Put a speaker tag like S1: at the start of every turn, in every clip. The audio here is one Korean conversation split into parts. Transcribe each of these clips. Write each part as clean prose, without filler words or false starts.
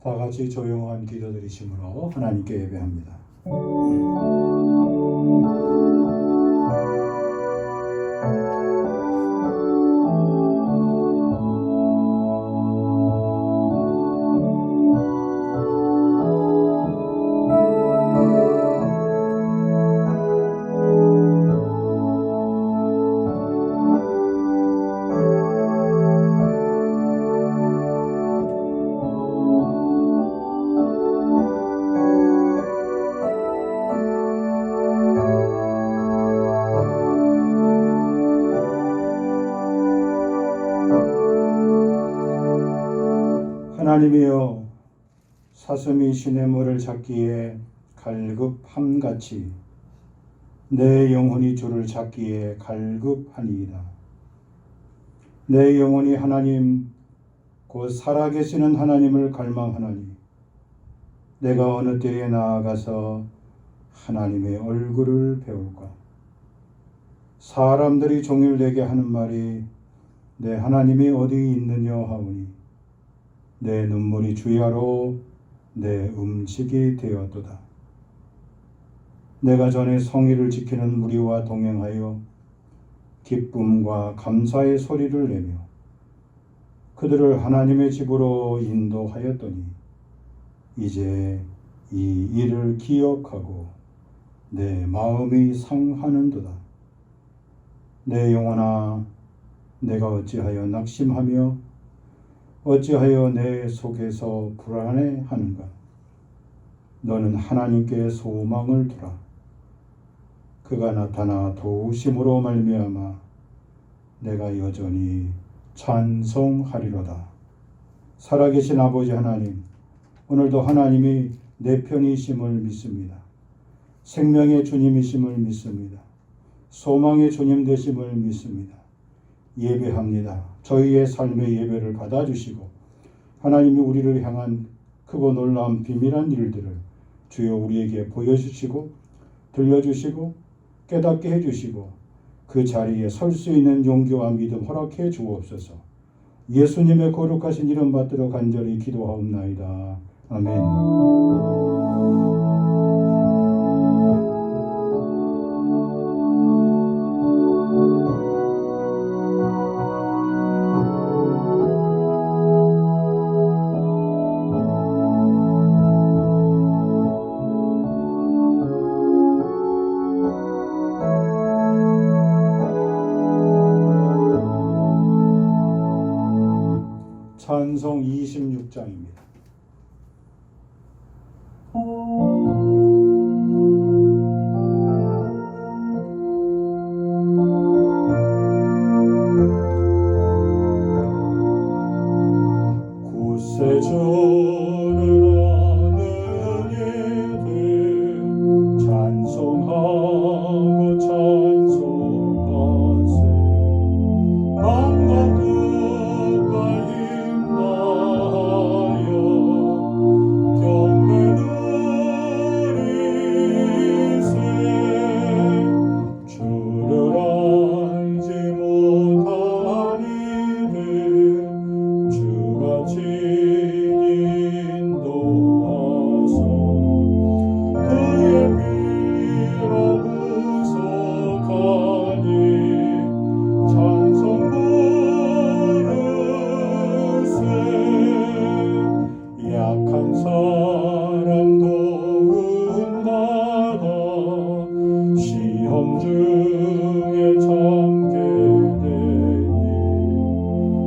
S1: 다 같이 조용한 기도 드리심으로 하나님께 예배합니다. 하나님이여, 사슴이 시냇물을 찾기에 갈급함같이 내 영혼이 주를 찾기에 갈급하니이다. 내 영혼이 하나님 곧 살아계시는 하나님을 갈망하나니 내가 어느 때에 나아가서 하나님의 얼굴을 배울까? 사람들이 종일 내게 하는 말이 내 하나님이 어디 있느냐 하오니 내 눈물이 주야로 내 음식이 되었도다. 내가 전에 성의를 지키는 무리와 동행하여 기쁨과 감사의 소리를 내며 그들을 하나님의 집으로 인도하였더니 이제 이 일을 기억하고 내 마음이 상하는도다. 내 영혼아, 내가 어찌하여 낙심하며 어찌하여 내 속에서 불안해하는가? 너는 하나님께 소망을 두라. 그가 나타나 도우심으로 말미암아 내가 여전히 찬송하리로다. 살아계신 아버지 하나님, 오늘도 하나님이 내 편이심을 믿습니다. 생명의 주님이심을 믿습니다. 소망의 주님 되심을 믿습니다. 예배합니다. 저희의 삶의 예배를 받아주시고 하나님이 우리를 향한 크고 놀라운 비밀한 일들을 주여 우리에게 보여주시고 들려주시고 깨닫게 해주시고 그 자리에 설 수 있는 용기와 믿음 허락해 주옵소서. 예수님의 거룩하신 이름 받들어 간절히 기도하옵나이다. 아멘. 찬송 26장입니다. 구세주를 아는 이들 찬송하고 찬송하세. 마음과 뜻과 힘 다하여 경배 드리세. 주를 알지 못한 이들 주같이 인도하사 그의 피로 구속하니 찬송 부르세. 약한 사람 도움받아 시험 중에 참게 되니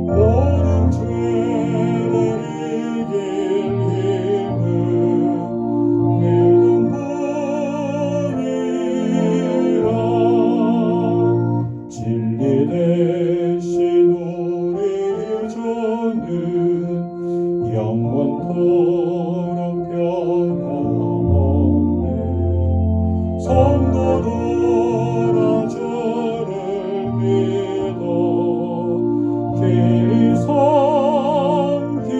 S1: 모든 죄를 이길 힘은 믿음 뿐이라. 진리 대신 우리 주는 영원토록 변함없네. 성도들아 주를 믿어 길이 섬기세.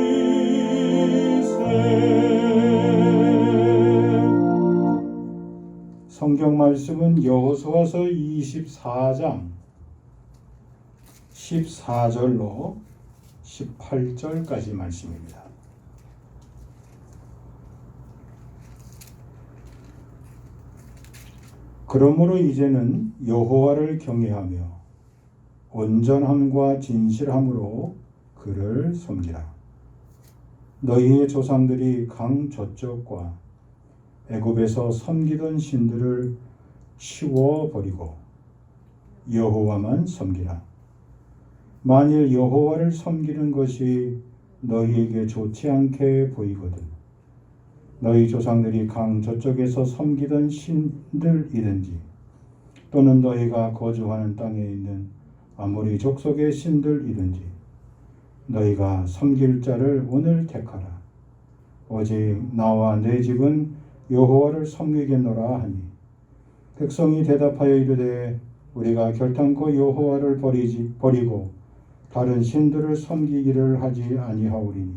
S1: 성경 말씀은 여호수아서 24장 14절로 18절까지 말씀입니다. 그러므로 이제는 여호와를 경외하며 온전함과 진실함으로 그를 섬기라. 너희의 조상들이 강 저쪽과 애굽에서 섬기던 신들을 치워버리고 여호와만 섬기라. 만일 여호와를 섬기는 것이 너희에게 좋지 않게 보이거든 너희 조상들이 강 저쪽에서 섬기던 신들이든지 또는 너희가 거주하는 땅에 있는 아모리 족속의 신들이든지 너희가 섬길 자를 오늘 택하라. 오직 나와 내 집은 여호와를 섬기겠노라 하니 백성이 대답하여 이르되 우리가 결탄코 여호와를 버리고 다른 신들을 섬기기를 하지 아니하오리니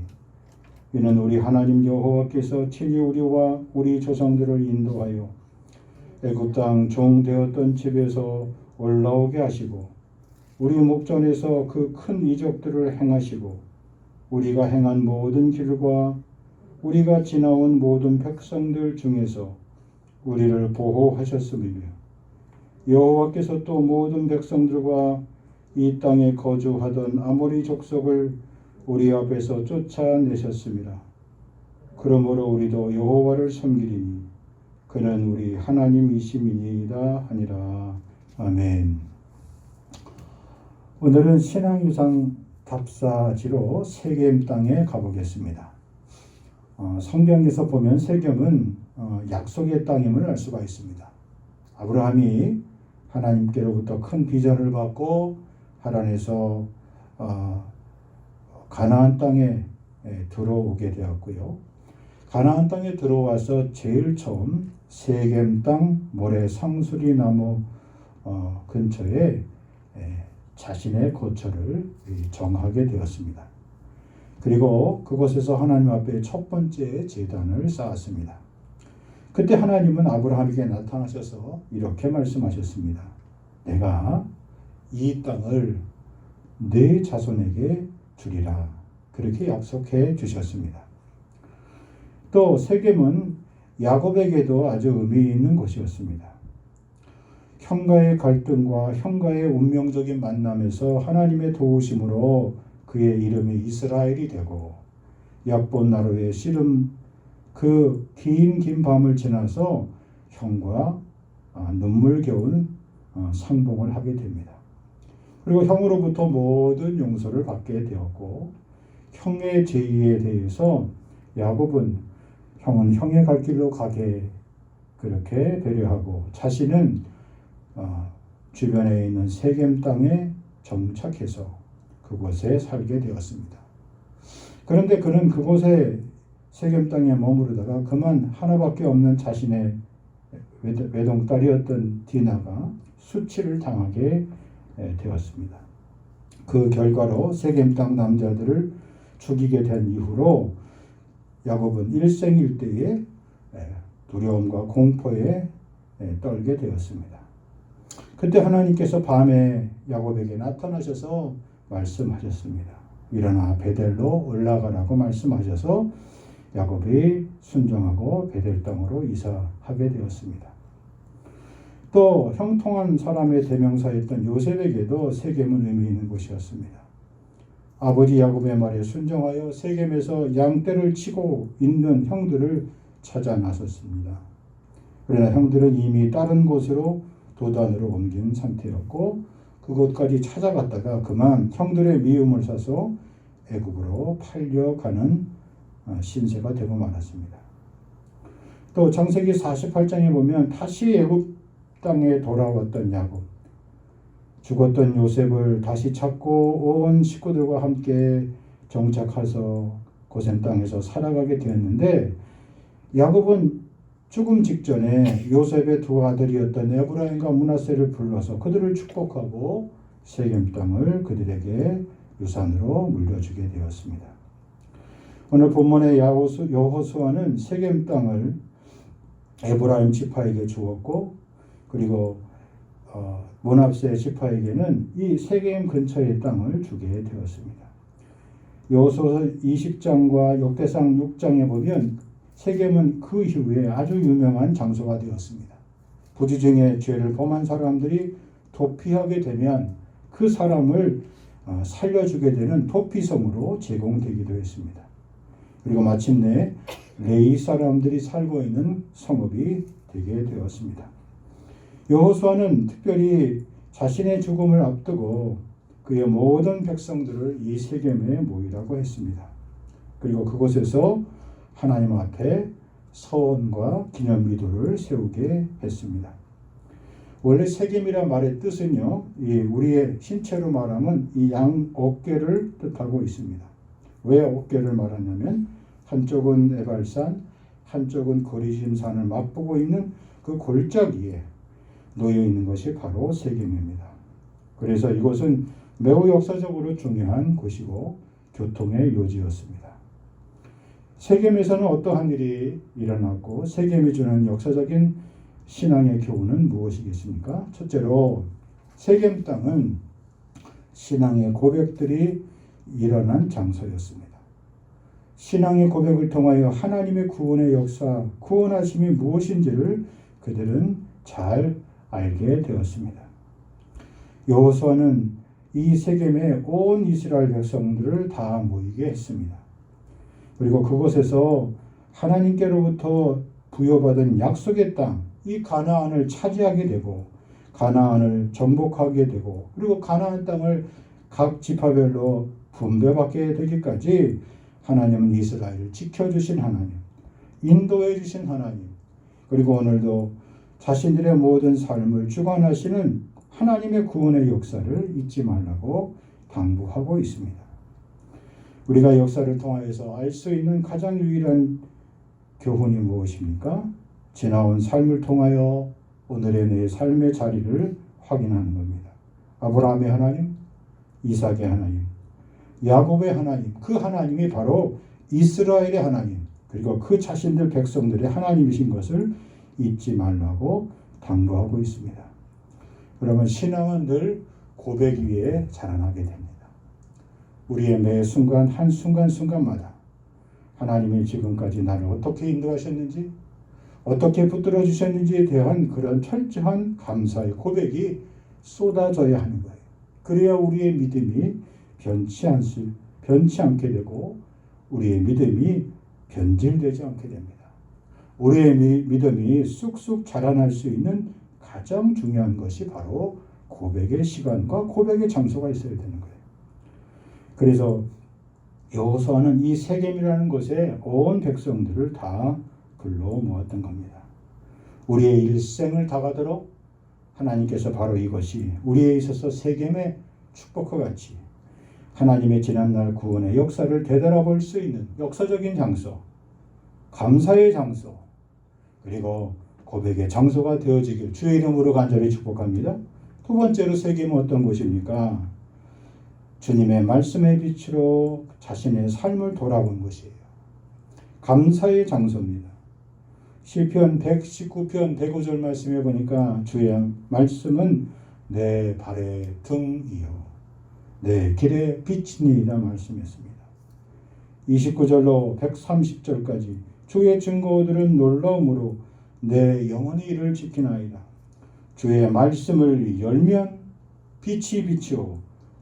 S1: 이는 우리 하나님 여호와께서 친히 우리와 우리 조상들을 인도하여 애굽 땅 종되었던 집에서 올라오게 하시고 우리 목전에서 그 큰 이적들을 행하시고 우리가 행한 모든 길과 우리가 지나온 모든 백성들 중에서 우리를 보호하셨음이며 여호와께서 또 모든 백성들과 이 땅에 거주하던 아모리 족속을 우리 앞에서 쫓아내셨습니다. 그러므로 우리도 여호와를 섬기리니 그는 우리 하나님이심이니이다 하니라. 아멘. 오늘은 신앙유산 답사지로 세겜 땅에 가보겠습니다. 성경에서 보면 세겜은 약속의 땅임을 알 수가 있습니다. 아브라함이 하나님께로부터 큰 비전을 받고 하란에서 가나안 땅에 들어오게 되었고요. 가나안 땅에 들어와서 제일 처음 세겜 땅 모래 상수리 나무 근처에 자신의 거처를 정하게 되었습니다. 그리고 그곳에서 하나님 앞에 첫 번째 제단을 쌓았습니다. 그때 하나님은 아브라함에게 나타나셔서 이렇게 말씀하셨습니다. 내가 이 땅을 네 자손에게 주리라. 그렇게 약속해 주셨습니다. 또 세겜은 야곱에게도 아주 의미 있는 곳이었습니다. 형과의 갈등과 형과의 운명적인 만남에서 하나님의 도우심으로 그의 이름이 이스라엘이 되고 약본 나루의 씨름 그 긴 밤을 지나서 형과 눈물겨운 상봉을 하게 됩니다. 그리고 형으로부터 모든 용서를 받게 되었고 형의 제의에 대해서 야곱은 형은 형의 갈 길로 가게 그렇게 배려하고 자신은 주변에 있는 세겜 땅에 정착해서 그곳에 살게 되었습니다. 그런데 그는 그곳에 세겜 땅에 머무르다가 그만 하나밖에 없는 자신의 외동딸이었던 디나가 수치를 당하게 되었습니다. 그 결과로 세겜 땅 남자들을 죽이게 된 이후로 야곱은 일생일대의 두려움과 공포에 떨게 되었습니다. 그때 하나님께서 밤에 야곱에게 나타나셔서 말씀하셨습니다. 일어나 베델로 올라가라고 말씀하셔서 야곱이 순종하고 베델 땅으로 이사하게 되었습니다. 또 형통한 사람의 대명사였던 요셉에게도 세겜은 의미 있는 곳이었습니다. 아버지 야곱의 말에 순종하여 세겜에서 양떼를 치고 있는 형들을 찾아 나섰습니다. 그러나 형들은 이미 다른 곳으로 도단으로 옮긴 상태였고 그곳까지 찾아갔다가 그만 형들의 미움을 사서 애굽으로 팔려가는 신세가 되고 말았습니다. 또 창세기 48장에 보면 다시 애굽 땅에 돌아왔던 야곱, 죽었던 요셉을 다시 찾고 온 식구들과 함께 정착해서 고센 땅에서 살아가게 되었는데 야곱은 죽음 직전에 요셉의 두 아들이었던 에브라임과 므낫세를 불러서 그들을 축복하고 세겜 땅을 그들에게 유산으로 물려주게 되었습니다. 오늘 본문의 여호수아는 세겜 땅을 에브라임 지파에게 주었고 그리고 므낫세 지파에게는 이 세겜 근처의 땅을 주게 되었습니다. 여호수아 20장과 역대상 6장에 보면 세겜은 그 이후에 아주 유명한 장소가 되었습니다. 부지중에 죄를 범한 사람들이 도피하게 되면 그 사람을 살려주게 되는 도피성으로 제공되기도 했습니다. 그리고 마침내 레위 사람들이 살고 있는 성읍이 되게 되었습니다. 여호수아는 특별히 자신의 죽음을 앞두고 그의 모든 백성들을 이 세겜에 모이라고 했습니다. 그리고 그곳에서 하나님 앞에 서원과 기념비도를 세우게 했습니다. 원래 세겜이란 말의 뜻은요, 우리의 신체로 말하면 이 양 어깨를 뜻하고 있습니다. 왜 어깨를 말하냐면 한쪽은 에발산, 한쪽은 거리심산을 맞보고 있는 그 골짜기에 놓여 있는 것이 바로 세겜입니다. 그래서 이곳은 매우 역사적으로 중요한 곳이고 교통의 요지였습니다. 세겜에서는 어떠한 일이 일어났고 세겜이 주는 역사적인 신앙의 교훈은 무엇이겠습니까? 첫째로 세겜 땅은 신앙의 고백들이 일어난 장소였습니다. 신앙의 고백을 통하여 하나님의 구원의 역사, 구원하심이 무엇인지를 그들은 잘 알게 되었습니다. 여호수아는 이 세겜에 온 이스라엘 백성들을 다 모이게 했습니다. 그리고 그곳에서 하나님께로부터 부여받은 약속의 땅, 이 가나안을 차지하게 되고 가나안을 정복하게 되고 그리고 가나안 땅을 각 지파별로 분배받게 되기까지 하나님은 이스라엘을 지켜주신 하나님, 인도해 주신 하나님, 그리고 오늘도 자신들의 모든 삶을 주관하시는 하나님의 구원의 역사를 잊지 말라고 당부하고 있습니다. 우리가 역사를 통하여서 알 수 있는 가장 유일한 교훈이 무엇입니까? 지나온 삶을 통하여 오늘의 내 삶의 자리를 확인하는 겁니다. 아브라함의 하나님, 이삭의 하나님, 야곱의 하나님, 그 하나님이 바로 이스라엘의 하나님, 그리고 그 자신들 백성들의 하나님이신 것을 잊지 말라고 당부하고 있습니다. 그러면 신앙은 늘 고백 위에 자라나게 됩니다. 우리의 매 순간 한순간순간마다 하나님이 지금까지 나를 어떻게 인도하셨는지, 어떻게 붙들어 주셨는지에 대한 그런 철저한 감사의 고백이 쏟아져야 하는 거예요. 그래야 우리의 믿음이 변치 않게 되고 우리의 믿음이 변질되지 않게 됩니다. 우리의 믿음이 쑥쑥 자라날 수 있는 가장 중요한 것이 바로 고백의 시간과 고백의 장소가 있어야 되는 거예요. 그래서 여호수아는 이 세겜이라는 곳에 온 백성들을 다 불러 모았던 겁니다. 우리의 일생을 다가도록 하나님께서 바로 이것이 우리에 있어서 세겜의 축복과 같이 하나님의 지난날 구원의 역사를 되돌아볼 수 있는 역사적인 장소, 감사의 장소, 그리고 고백의 장소가 되어지길 주의 이름으로 간절히 축복합니다. 두 번째로 세겜은 어떤 곳입니까? 주님의 말씀의 빛으로 자신의 삶을 돌아본 것이에요. 감사의 장소입니다. 시편 119편 105절 말씀해 보니까 주의 말씀은 내 발의 등이요 내 길의 빛이니이다 말씀했습니다. 29절로 130절까지 주의 증거들은 놀라움으로 내 영혼이 이를 지키나이다. 주의 말씀을 열면 빛이 비치오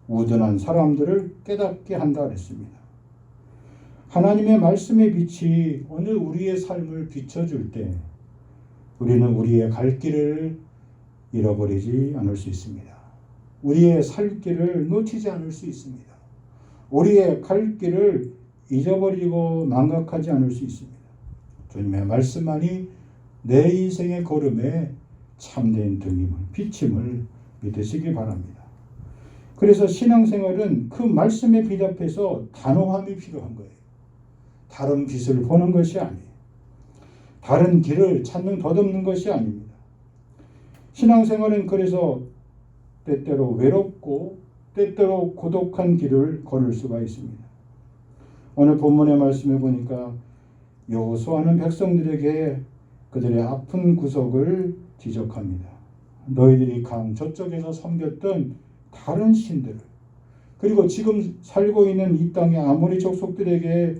S1: 우둔한 사람들을 깨닫게 한다 그랬습니다. 하나님의 말씀의 빛이 오늘 우리의 삶을 비춰줄 때 우리는 우리의 갈 길을 잃어버리지 않을 수 있습니다. 우리의 살 길을 놓치지 않을 수 있습니다. 우리의 갈 길을 잊어버리고 망각하지 않을 수 있습니다. 주님의 말씀만이 내 인생의 걸음에 참된 등임을, 비침을 믿으시기 바랍니다. 그래서 신앙생활은 그 말씀의 빛 앞에서 단호함이 필요한 거예요. 다른 빛을 보는 것이 아니에요. 다른 길을 찾는 덧없는 것이 아닙니다. 신앙생활은 그래서 때때로 외롭고 때때로 고독한 길을 걸을 수가 있습니다. 오늘 본문의 말씀에 보니까 여호수아는 백성들에게 그들의 아픈 구석을 지적합니다. 너희들이 강 저쪽에서 섬겼던 다른 신들을 그리고 지금 살고 있는 이 땅의 아모리 족속들에게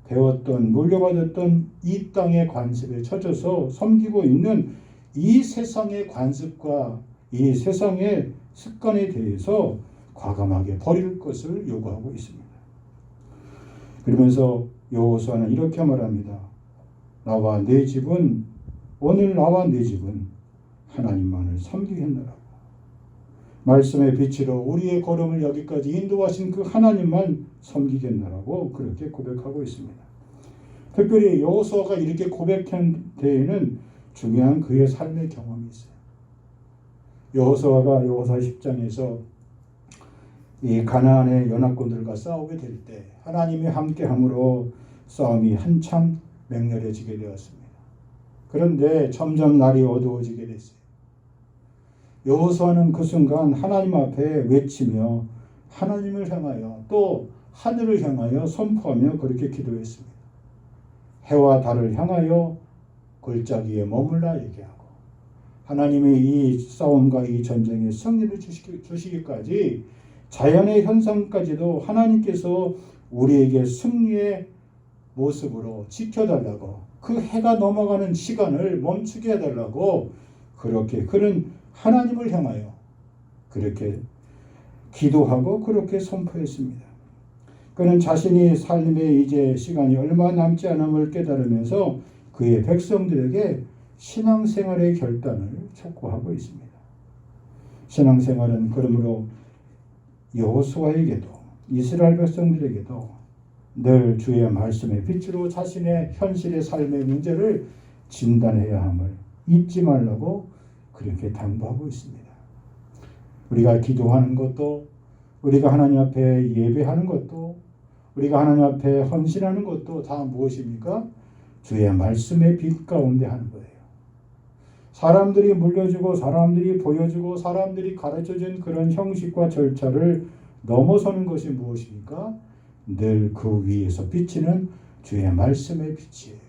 S1: 배웠던 물려받았던 이 땅의 관습에 처져서 섬기고 있는 이 세상의 관습과 이 세상의 습관에 대해서 과감하게 버릴 것을 요구하고 있습니다. 그러면서 여호수아는 이렇게 말합니다. 오늘 나와 내 집은 하나님만을 섬기겠노라고. 말씀의 빛으로 우리의 걸음을 여기까지 인도하신 그 하나님만 섬기겠노라고 그렇게 고백하고 있습니다. 특별히 여호수아가 이렇게 고백한 데에는 중요한 그의 삶의 경험이 있어요. 여호수아가 여호수아 10장에서 이 가나안의 연합군들과 싸우게 될 때 하나님이 함께함으로 싸움이 한참 맹렬해지게 되었습니다. 그런데 점점 날이 어두워지게 됐어요. 여호수아는 그 순간 하나님 앞에 외치며 하나님을 향하여 또 하늘을 향하여 선포하며 그렇게 기도했습니다. 해와 달을 향하여 골짜기에 머물라 얘기하고 하나님의 이 싸움과 이 전쟁에 승리를 주시기까지 자연의 현상까지도 하나님께서 우리에게 승리의 모습으로 지켜달라고 그 해가 넘어가는 시간을 멈추게 해달라고 그렇게 그는 하나님을 향하여 그렇게 기도하고 그렇게 선포했습니다. 그는 자신이 삶의 이제 시간이 얼마 남지 않음을 깨달으면서 그의 백성들에게 신앙생활의 결단을 촉구하고 있습니다. 신앙생활은 그러므로 여호수아에게도 이스라엘 백성들에게도 늘 주의 말씀의 빛으로 자신의 현실의 삶의 문제를 진단해야 함을 잊지 말라고 그렇게 당부하고 있습니다. 우리가 기도하는 것도 우리가 하나님 앞에 예배하는 것도 우리가 하나님 앞에 헌신하는 것도 다 무엇입니까? 주의 말씀의 빛 가운데 하는 거예요. 사람들이 물려주고 사람들이 보여주고 사람들이 가르쳐준 그런 형식과 절차를 넘어서는 것이 무엇입니까? 늘 그 위에서 비치는 주의 말씀의 빛이에요.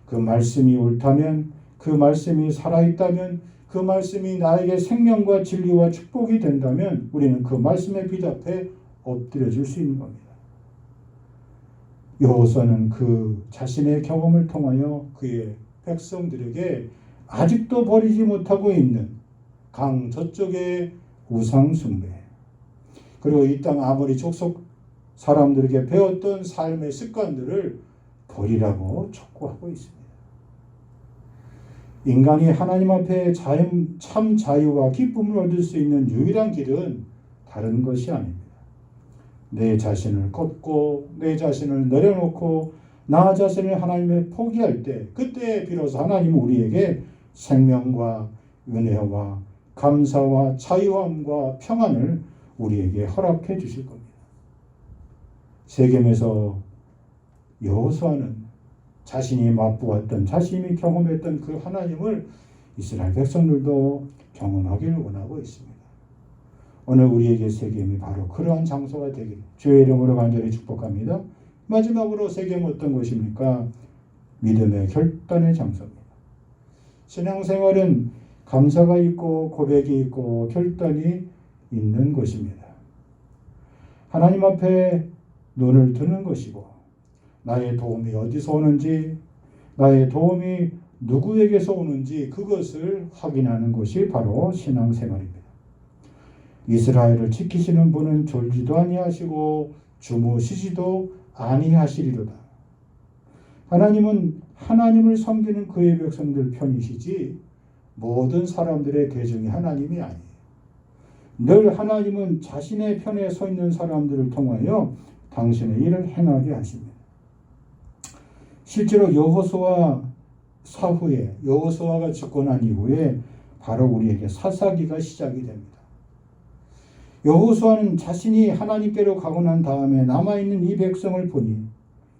S1: 그 말씀이 옳다면 그 말씀이 살아있다면 그 말씀이 나에게 생명과 진리와 축복이 된다면 우리는 그 말씀의 빛 앞에 엎드려줄 수 있는 겁니다. 여호수아는 그 자신의 경험을 통하여 그의 백성들에게 아직도 버리지 못하고 있는 강 저쪽의 우상 숭배 그리고 이 땅 아모리 족속 사람들에게 배웠던 삶의 습관들을 버리라고 촉구하고 있습니다. 인간이 하나님 앞에 참 자유와 기쁨을 얻을 수 있는 유일한 길은 다른 것이 아닙니다. 내 자신을 꺾고 내 자신을 내려놓고 나 자신을 하나님에 포기할 때 그때 비로소 하나님은 우리에게 생명과 은혜와 감사와 자유함과 평안을 우리에게 허락해 주실 겁니다. 세겜에서 여호수아는 자신이 맛보았던 자신이 경험했던 그 하나님을 이스라엘 백성들도 경험하기를 원하고 있습니다. 오늘 우리에게 세겜이 바로 그러한 장소가 되기를 주의 이름으로 간절히 축복합니다. 마지막으로 세겜은 어떤 곳입니까? 믿음의 결단의 장소입니다. 신앙생활은 감사가 있고 고백이 있고 결단이 있는 것입니다. 하나님 앞에 눈을 드는 것이고 나의 도움이 어디서 오는지 나의 도움이 누구에게서 오는지 그것을 확인하는 것이 바로 신앙생활입니다. 이스라엘을 지키시는 분은 졸지도 아니하시고 주무시지도 아니하시리로다. 하나님은 하나님을 섬기는 그의 백성들 편이시지 모든 사람들의 대중이 하나님이 아니에요. 늘 하나님은 자신의 편에 서 있는 사람들을 통하여 당신의 일을 행하게 하십니다. 실제로 여호수아 사후에 여호수아가 죽고 난 이후에 바로 우리에게 사사기가 시작이 됩니다. 여호수아는 자신이 하나님께로 가고 난 다음에 남아있는 이 백성을 보니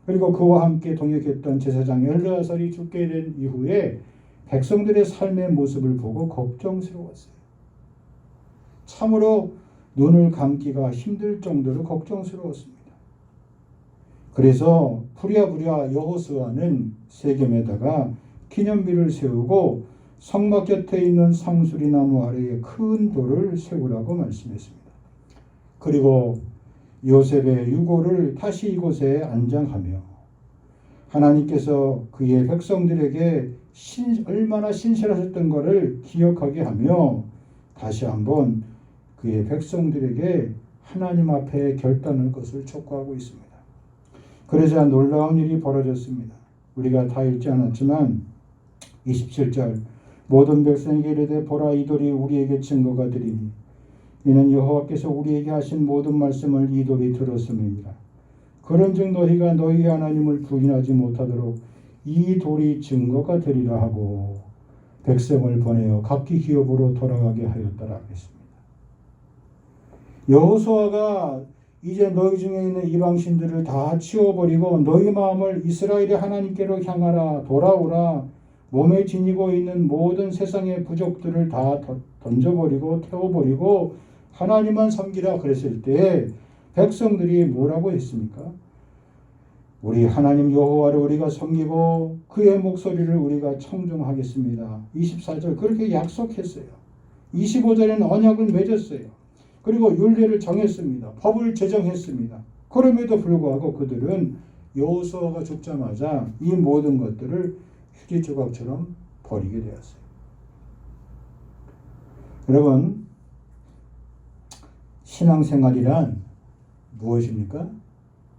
S1: 그리고 그와 함께 동역했던 제사장 엘르아살이 죽게 된 이후에 백성들의 삶의 모습을 보고 걱정스러웠어요. 참으로 눈을 감기가 힘들 정도로 걱정스러웠습니다. 그래서 부랴부랴 여호수아는 세겜에다가 기념비를 세우고 성막 곁에 있는 상수리 나무 아래에 큰 돌을 세우라고 말씀했습니다. 그리고 요셉의 유고를 다시 이곳에 안장하며 하나님께서 그의 백성들에게 얼마나 신실하셨던 것을 기억하게 하며 다시 한번 그의 백성들에게 하나님 앞에 결단할 것을 촉구하고 있습니다. 그러자 놀라운 일이 벌어졌습니다. 우리가 다 읽지 않았지만 27절 모든 백성에게 이르되 보라 이 돌이 우리에게 증거가 되리니 이는 여호와께서 우리에게 하신 모든 말씀을 이 돌이 들었음이니라. 그런즉 너희가 너희 하나님을 부인하지 못하도록 이 돌이 증거가 되리라 하고 백성을 보내어 각기 기업으로 돌아가게 하였더라 했습니다. 여호수아가 이제 너희 중에 있는 이방신들을 다 치워버리고 너희 마음을 이스라엘의 하나님께로 향하라 돌아오라 몸에 지니고 있는 모든 세상의 부족들을 다 던져버리고 태워버리고 하나님만 섬기라 그랬을 때 백성들이 뭐라고 했습니까? 우리 하나님 여호와를 우리가 섬기고 그의 목소리를 우리가 청종하겠습니다. 24절 그렇게 약속했어요. 25절에는 언약을 맺었어요. 그리고 율례를 정했습니다. 법을 제정했습니다. 그럼에도 불구하고 그들은 여호수아가 죽자마자 이 모든 것들을 휴지 조각처럼 버리게 되었어요. 여러분, 신앙생활이란 무엇입니까?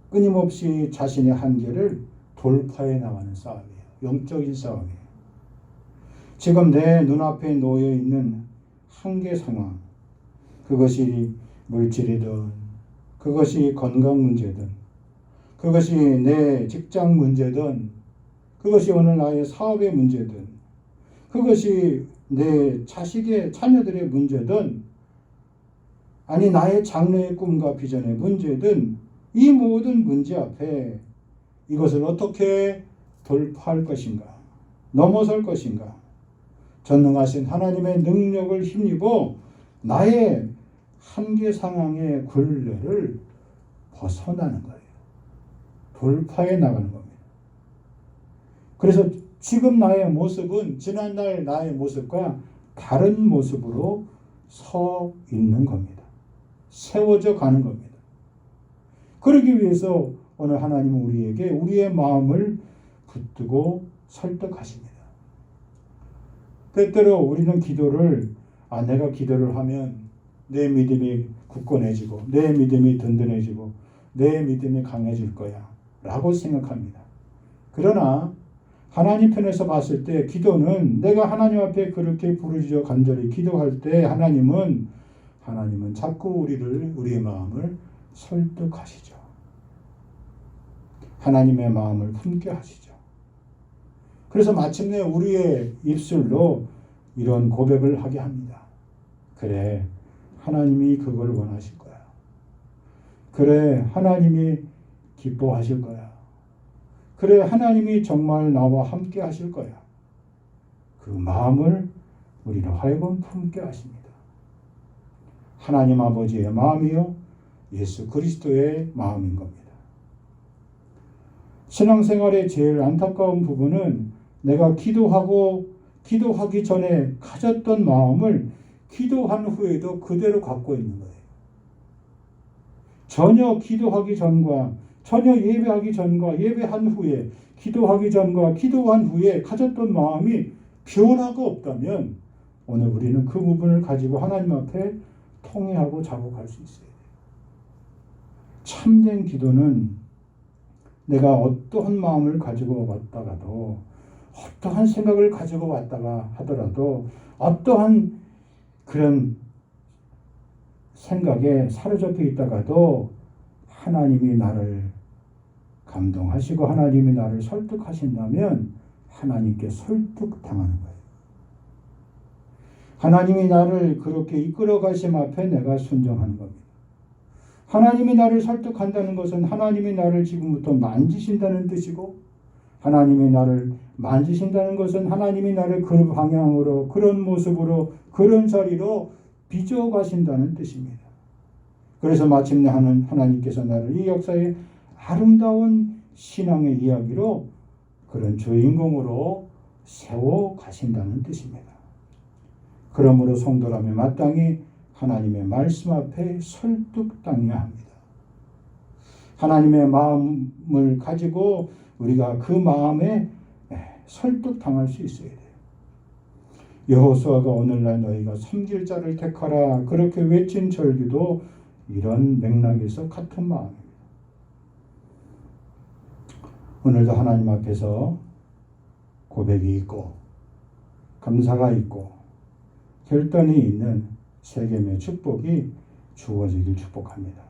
S1: 끊임없이 자신의 한계를 돌파해 나가는 싸움이에요. 영적인 싸움이에요. 지금 내 눈앞에 놓여 있는 한계 상황, 그것이 물질이든 그것이 건강 문제든 그것이 내 직장 문제든 그것이 오늘 나의 사업의 문제든 그것이 내 자식의 자녀들의 문제든 아니 나의 장래의 꿈과 비전의 문제든 이 모든 문제 앞에 이것을 어떻게 돌파할 것인가 넘어설 것인가 전능하신 하나님의 능력을 힘입어 나의 한계 상황의 굴레를 벗어나는 거예요. 돌파해 나가는 겁니다. 그래서 지금 나의 모습은 지난날 나의 모습과 다른 모습으로 서 있는 겁니다. 세워져 가는 겁니다. 그러기 위해서 오늘 하나님은 우리에게 우리의 마음을 붙들고 설득하십니다. 때때로 우리는 기도를 내가 기도를 하면 내 믿음이 굳건해지고 내 믿음이 든든해지고 내 믿음이 강해질 거야 라고 생각합니다. 그러나 하나님 편에서 봤을 때 기도는 내가 하나님 앞에 그렇게 부르짖어 간절히 기도할 때 하나님은 자꾸 우리의 마음을 설득하시죠. 하나님의 마음을 품게 하시죠. 그래서 마침내 우리의 입술로 이런 고백을 하게 합니다. 그래, 하나님이 그걸 원하실 거야. 그래, 하나님이 기뻐하실 거야. 그래, 하나님이 정말 나와 함께 하실 거야. 그 마음을 우리로 하여금 품게 하십니다. 하나님 아버지의 마음이요, 예수 그리스도의 마음인 겁니다. 신앙생활의 제일 안타까운 부분은 내가 기도하기 전에 가졌던 마음을 기도한 후에도 그대로 갖고 있는 거예요. 전혀 기도하기 전과 전혀 예배하기 전과 예배한 후에 기도하기 전과 기도한 후에 가졌던 마음이 변화가 없다면 오늘 우리는 그 부분을 가지고 하나님 앞에 통회하고 작업할 수 있어요. 참된 기도는 내가 어떠한 마음을 가지고 왔다가도 어떠한 생각을 가지고 왔다가 하더라도 어떠한 그런 생각에 사로잡혀 있다가도 하나님이 나를 감동하시고 하나님이 나를 설득하신다면 하나님께 설득당하는 거예요. 하나님이 나를 그렇게 이끌어 가심 앞에 내가 순종하는 겁니다. 하나님이 나를 설득한다는 것은 하나님이 나를 지금부터 만지신다는 뜻이고 하나님이 나를 만지신다는 것은 하나님이 나를 그 방향으로 그런 모습으로 그런 자리로 빚어가신다는 뜻입니다. 그래서 마침내 하나님께서 나를 이 역사의 아름다운 신앙의 이야기로 그런 주인공으로 세워 가신다는 뜻입니다. 그러므로 성도라면 마땅히 하나님의 말씀 앞에 설득당해야 합니다. 하나님의 마음을 가지고 우리가 그 마음에 설득당할 수 있어야 돼요. 여호수아가 오늘날 너희가 섬길 자를 택하라 그렇게 외친 절기도 이런 맥락에서 같은 마음입니다. 오늘도 하나님 앞에서 고백이 있고 감사가 있고 결단이 있는 세겜의 축복이 주어지길 축복합니다.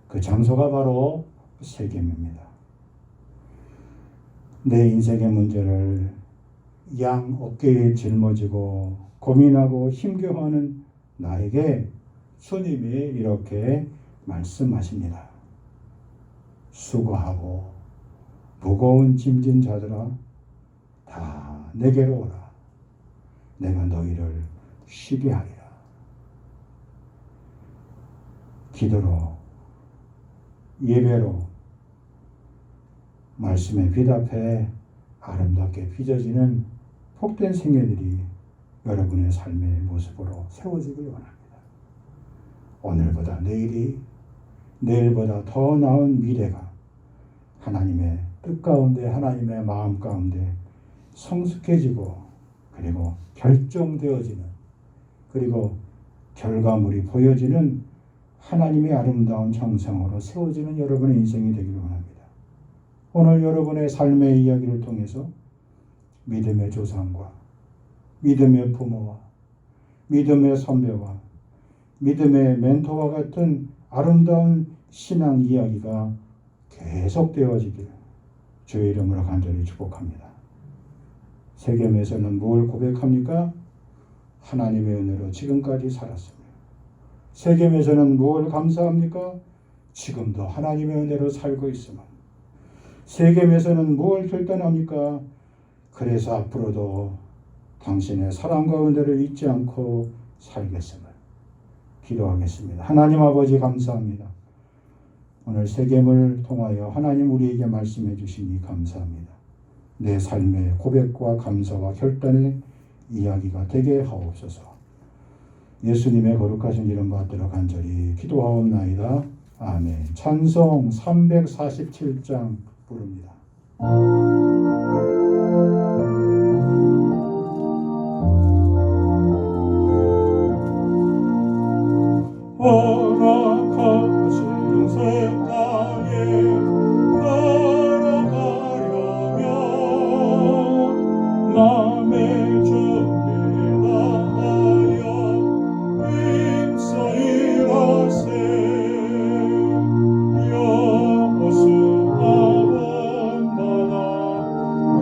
S1: 그 장소가 바로 세겜입니다. 내 인생의 문제를 양 어깨에 짊어지고 고민하고 힘겨워하는 나에게 주님이 이렇게 말씀하십니다. 수고하고 무거운 짐진 자들아 다 내게로 오라. 내가 너희를 쉬게 하리라. 기도로 예배로 말씀에 비답해 아름답게 빚어지는 복된 생애들이 여러분의 삶의 모습으로 세워지길 원합니다. 오늘보다 내일이 내일보다 더 나은 미래가 하나님의 뜻 가운데 하나님의 마음 가운데 성숙해지고 그리고 결정되어지는 그리고 결과물이 보여지는 하나님의 아름다운 형상으로 세워지는 여러분의 인생이 되기를 원합니다. 오늘 여러분의 삶의 이야기를 통해서 믿음의 조상과 믿음의 부모와 믿음의 선배와 믿음의 멘토와 같은 아름다운 신앙 이야기가 계속되어지길 주의 이름으로 간절히 축복합니다. 세겜에서는 뭘 고백합니까? 하나님의 은혜로 지금까지 살았습니다. 세겜에서는 뭘 감사합니까? 지금도 하나님의 은혜로 살고 있음을. 세겜에서는 뭘 결단합니까? 그래서 앞으로도 당신의 사랑과 은혜를 잊지 않고 살겠음을. 기도하겠습니다. 하나님 아버지 감사합니다. 오늘 세겜을 통하여 하나님 우리에게 말씀해 주시니 감사합니다. 내 삶의 고백과 감사와 결단의 이야기가 되게 하옵소서. 예수님의 거룩하신 이름 받들어 간절히 기도하옵나이다. 아멘. 찬송 347장 부릅니다. 허락하신 새 땅에 걸어가려면 마음의 준비 다하여 힘써 일하세. 여호수아 본받아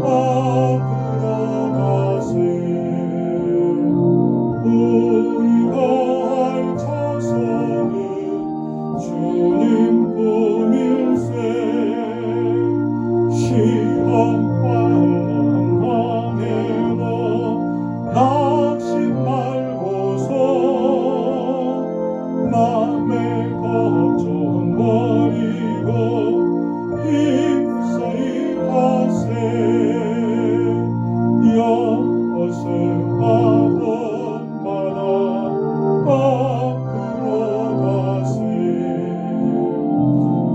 S1: 앞으로 가세. 우리가 할 자손은 주님 꿈일세. 시험 환난 방에도 낙심 말고서 맘의 걱정 버리고 힘써 일하세. 여호수아 본받아 앞으로 가세.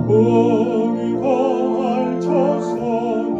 S1: 우리가 할 자손은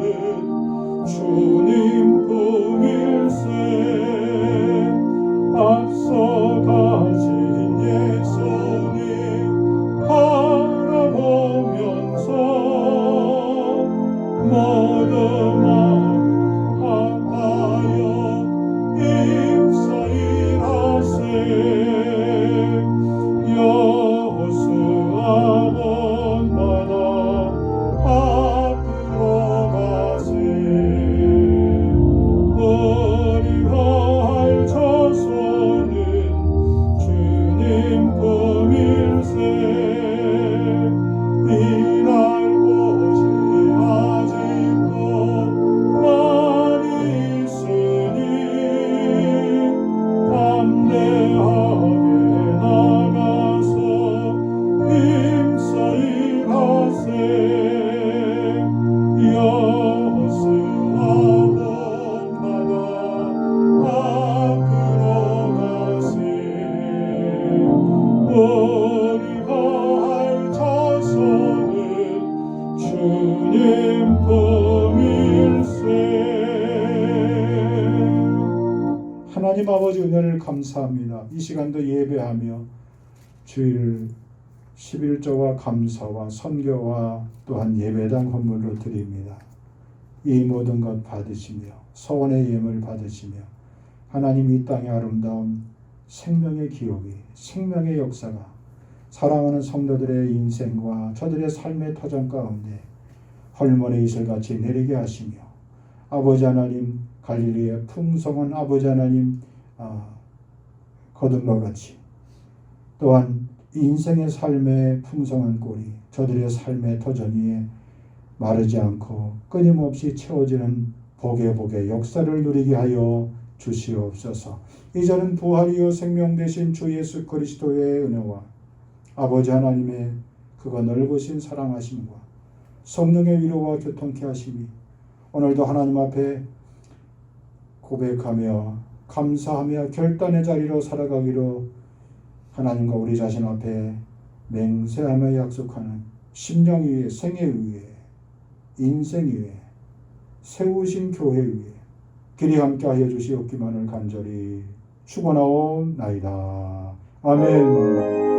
S1: 하나님 아버지 은혜를 감사합니다. 이 시간도 예배하며 주일 11조와 감사와 선교와 또한 예배당 헌물로 드립니다. 이 모든 것 받으시며 서원의 예물 받으시며 하나님 이 땅의 아름다운 생명의 기록이 생명의 역사가 사랑하는 성도들의 인생과 저들의 삶의 터전 가운데 헐몬의 이슬같이 내리게 하시며 아버지 하나님 갈릴리의 풍성한 아버지 하나님 거듭과 같이 또한 인생의 삶의 풍성한 꼴이 저들의 삶의 터전 위에 마르지 않고 끊임없이 채워지는 복의 역사를 누리게 하여 주시옵소서. 이제는 부활이요 생명 되신 주 예수 그리스도의 은혜와 아버지 하나님의 그가 넓으신 사랑하심과 성령의 위로와 교통케 하심이 오늘도 하나님 앞에 고백하며 감사하며 결단의 자리로 살아가기로 하나님과 우리 자신 앞에 맹세하며 약속하는 심령 위에 생애 위에 인생 위에 세우신 교회 위에 길이 함께하여 주시옵기만을 간절히 축원하옵나이다. 아멘.